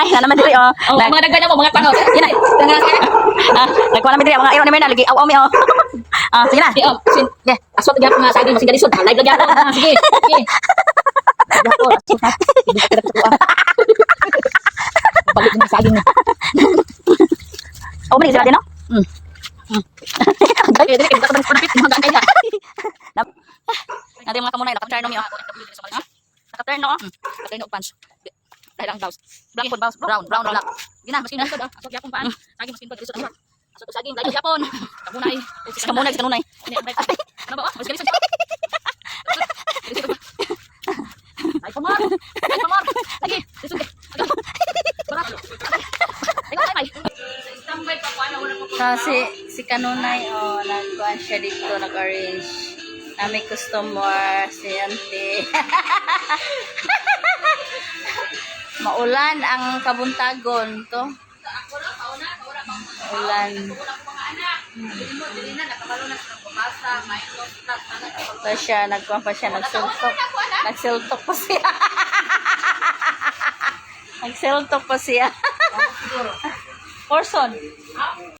kanunay. Na naman diri oh. Oh, mga dagdag mo, mga pangaw. Sige na. Nagkuha namin diri mga iyo namin lagi aw-aw mi oh. Sige na. Yeah. Asot gyap nga saging masing galisod. Live lang gyapon. Sige. Sige. Gyapon. Asot ha. Hindi ka tuwa. Balik ng saging. Oh, balik sila din no? Dali, dali kita ka panapit mga gantay ka. Natin mga kamunay naka-turn no mi oh. Naka-turn no. Patay na pants. Dahil ang blouse. Black food brown black. Gina, maskin na asot gyapon paan. Saging maskin pa galisod asot. Asot saging live gyapon. Kamunay. Ini ang break. Ano ba? Mas galisod. Ay, pamar. Lagi. Lisod. Barat. Ay. Si kanunay oh, nagkuhan siya dito, nag-arrange. May customer, si auntie. Maulan ang kabuntagon to. Ulan. So siya, nagkuhan pa siya, nagsiltok. Nagsiltok pa siya. Nagsiltok pa siya. Porson.